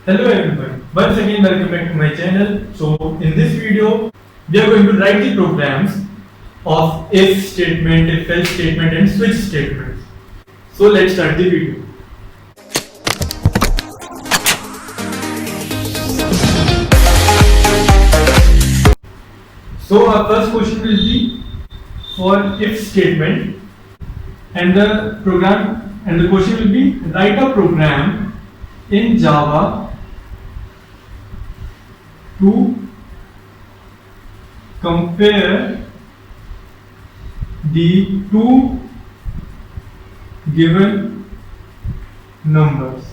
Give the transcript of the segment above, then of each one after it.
Hello everyone, once again welcome back to my channel. So in this video we are going to write the programs of if statement, if else statement and switch statements. So let's start the video. So our first question will be for if statement and the question will be write a program in Java to compare the two given numbers.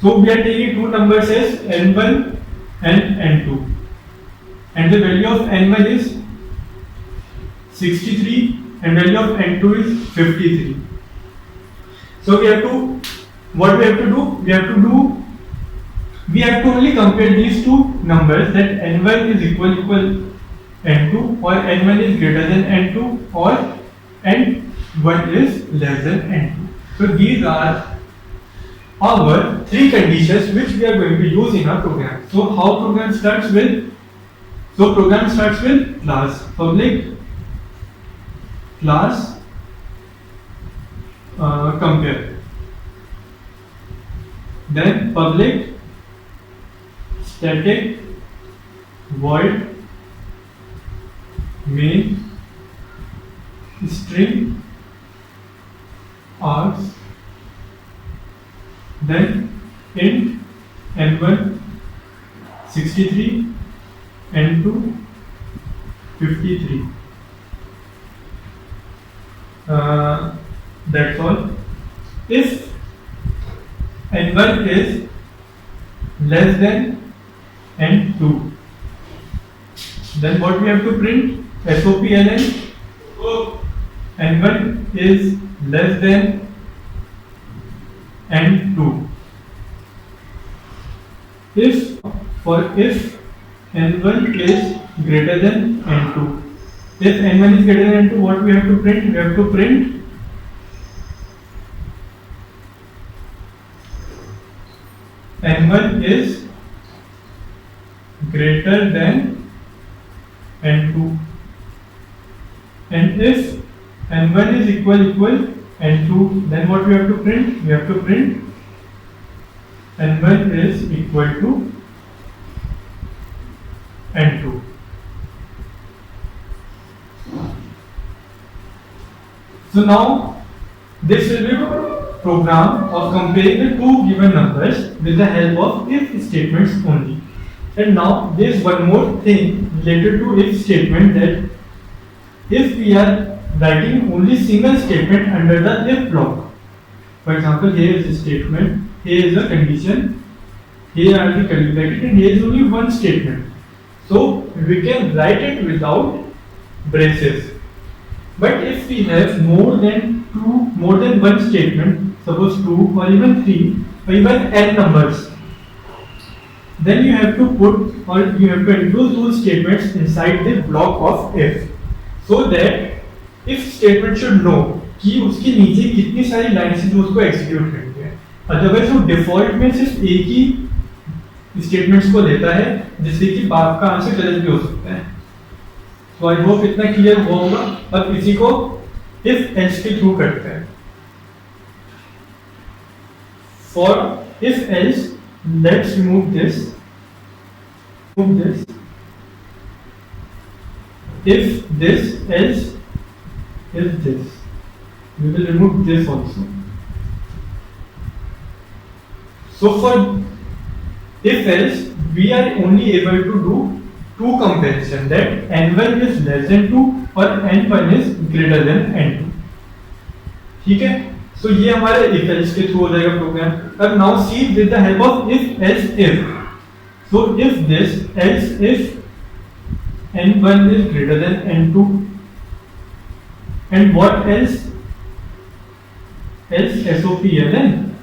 So we are taking two numbers as n1 and n2, and the value of n1 is 63 and value of n2 is 53. So we have to only compare these two numbers, that n1 is equal n2 or n1 is greater than n2 or n1 is less than n2. So these are our three conditions which we are going to use in our program. So how program starts with? So program starts with class, public class compare, then public static void main string args, then int n1 63 n2 53. That's all. If n1 is less than n2, then what we have to print? SOPLN. n1 is less than n2. If n1 is greater than n2, if n1 is greater than n2, what we have to print? We have to print n1 is greater than n2, and if n1 is equal n2, then what we have to print? We have to print n1 is equal to n2. So now this will be a program of comparing the two given numbers with the help of if statements only. And now there is one more thing related to if statement, that if we are writing only single statement under the if block. For example, here is a statement, here is a condition, here are the curly bracket, and here is only one statement. So we can write it without braces. But if we have more than one statement, suppose 2 or even 3 or even n numbers, then you have to include those statements inside the block of if, so that if statement should know कि उसके नीचे कितनी सारी lines हैं जो उसको execute करनी है. अदरवाइज वो डिफॉल्ट में सिर्फ एक ही स्टेटमेंट्स को लेता है, जिससे कि आपका आंसर गलत भी हो सकता है. तो आई होप इतना क्लियर हुआ होगा. अब इसी को इफ एल्स के थ्रू करते हैं. For if else, let's remove this. If this, else if this. We will remove this also. So for if else, we are only able to do two comparison, that n1 is less than 2 और n1 is greater than n2. ठीक है. So ये हमारे if else के through हो जाएगा programme. अब now see with the help of if else if. So if this, else if n1 is greater than n2, and what else? Else SOPLN,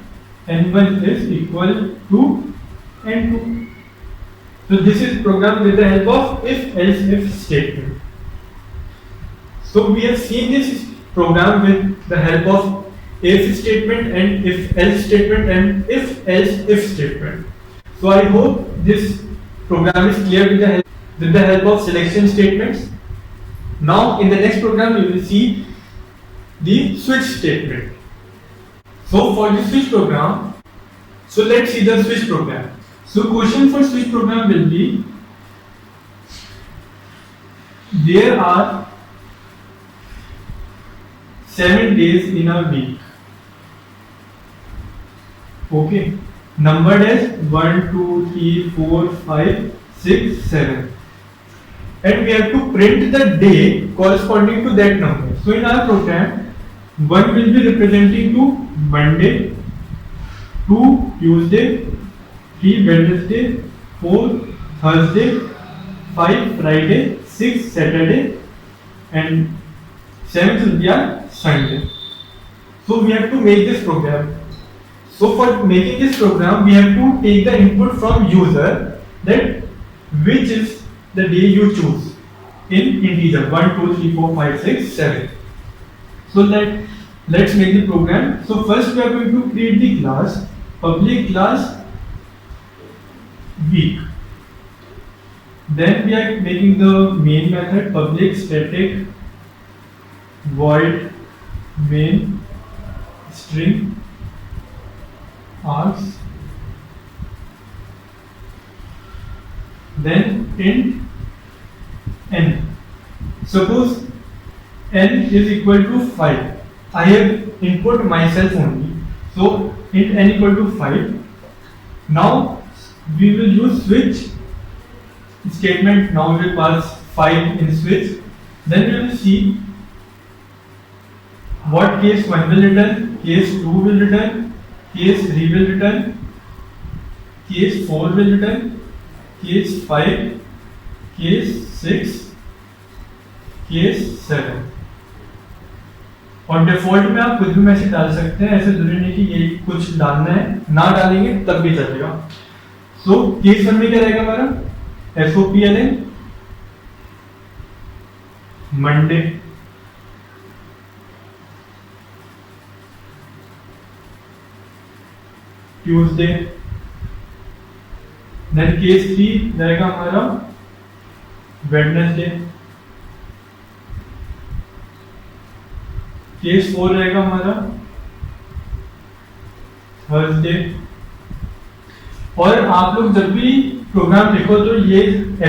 n1 is equal to n2. So this is programmed with the help of if else if statement. So we have seen this program with the help of if statement and if else statement and if else if statement. So I hope this program is clear with the help of selection statements. Now in the next program you will see the switch statement. So for the switch program, so let's see the switch program. So question for switch program will be, there are 7 days in a week. Okay, numbered as 1, 2, 3, 4, 5, 6, 7. And we have to print the day corresponding to that number. So in our program, 1 will be representing to Monday, 2 Tuesday, 3 Wednesday, 4 Thursday, 5 Friday, 6 Saturday, and 7th will be our Sunday. So we have to make this program. So for making this program, we have to take the input from user, that which is the day you choose in integer 1, 2, 3, 4, 5, 6, 7. So let's make the program. So first we are going to create the class, public class week. Then we are making the main method, public static void main string args, then int n. Suppose n is equal to 5. I have input myself only, so int n equal to 5. Now we will use switch statement. Now we will pass 5 in switch. Then we will see what case 1 will return, case 2 will return, case 3 will return, case 4 will return, case 5, case 6, case 7. और default में आप कुछ भी message डाल सकते हैं, ऐसे जरूरी नहीं कि ये कुछ डालना है, ना डालेंगे तब भी चलेगा. सो केस 1 में क्या रहेगा हमारा, SOPLN Monday, Tuesday. Then case 3 रहेगा हमारा वेडनेसडे, केस 4 रहेगा हमारा थर्सडे. और आप लोग जब भी प्रोग्राम लिखो तो ये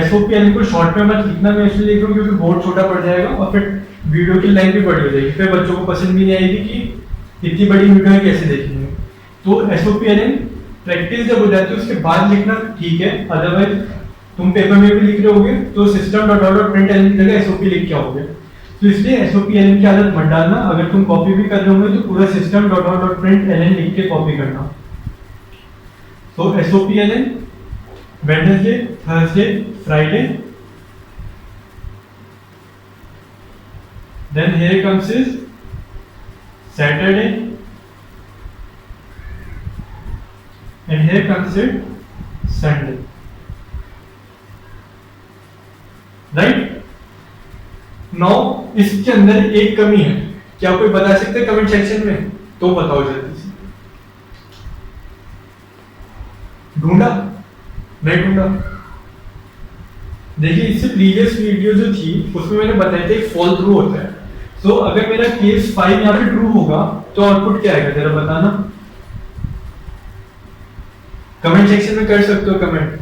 SOPLN को शॉर्ट में मत लिखना. मैं इसलिए लिख रहा हूँ क्योंकि बोर्ड छोटा पड़ जाएगा और फिर वीडियो की लेंथ भी बड़ी हो जाएगी, फिर बच्चों को पसंद भी नहीं आएगी कि इतनी बड़ी वीडियो कैसे देखेंगे. तो SOPLN प्रैक्टिस जब हो जाती है उसके बाद लिखना ठीक है, अदरवाइज तुम पेपर में भी लिख रहे होगे तो system dot out println की जगह SOP लिख के आओगे. तो इसलिए SOPLN की आदत मत डालना. अगर तुम कॉपी भी कर रहे होंगे तो पूरा system dot out dot println लिख के कॉपी करना. तो SOPLN Wednesday, Thursday, Friday. Then here comes is Saturday, and here comes it Sunday. Right? Now इसके अंदर एक कमी है, क्या कोई बता सकते हैं कमेंट सेक्शन में? तो बताओ जल्दी से. ढूंढा? नहीं ढूंढा? देखिए इससे प्रीवियस वीडियो जो थी उसमें मैंने बताया था एक फॉल थ्रू होता है. तो अगर मेरा केस 5 यहाँ पे ट्रू होगा तो आउटपुट क्या आएगा जरा बताना. कमेंट सेक्शन में कर सकते हो कमेंट.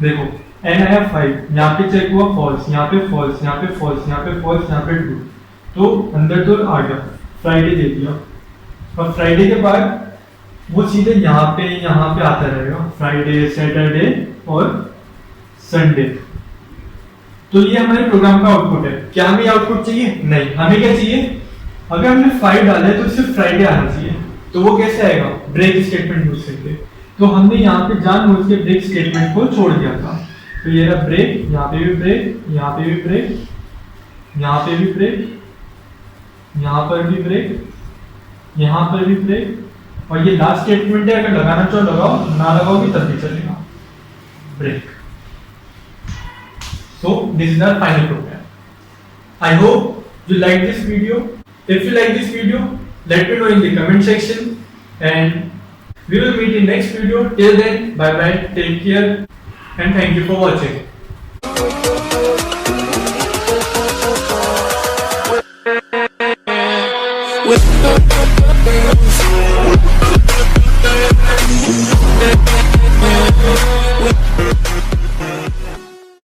देखो एन आया 5, यहाँ पे चेक हुआ फॉल्स, यहाँ पे फॉल्स, यहाँ पे फॉल्स, यहाँ पे फॉल्स, यहाँ पे ट्रू. तो अंदर तो आ गया, फ्राइडे दे दिया. और फ्राइडे के बाद वो सीधे यहाँ पे आता रहेगा, फ्राइडे, सैटरडे और संडे. तो ये हमारे प्रोग्राम का आउटपुट है. क्या हमें आउटपुट चाहिए? नहीं. हमें क्या चाहिए? अगर हमने 5 डाला है तो सिर्फ फ्राइडे आना चाहिए. तो वो कैसे आएगा? ब्रेक स्टेटमेंट यूज करके. तो हमने यहाँ पे जानबूझ के ब्रेक स्टेटमेंट को छोड़ दिया था. तो ये रहा ब्रेक, यहाँ पे भी ब्रेक, यहाँ पे भी ब्रेक, यहाँ पे भी ब्रेक, यहाँ पर भी ब्रेक, यहाँ पर भी ब्रेक. और ये लास्ट स्टेटमेंट है, अगर लगाना चाहो लगाओ, ना लगाओ भी तब भी चलेगा. Break. So this is our final program. I hope you like this video. If you like this video, let me know in the comment section, and We will meet in next video. Till then, bye bye, take care, and thank you for watching. With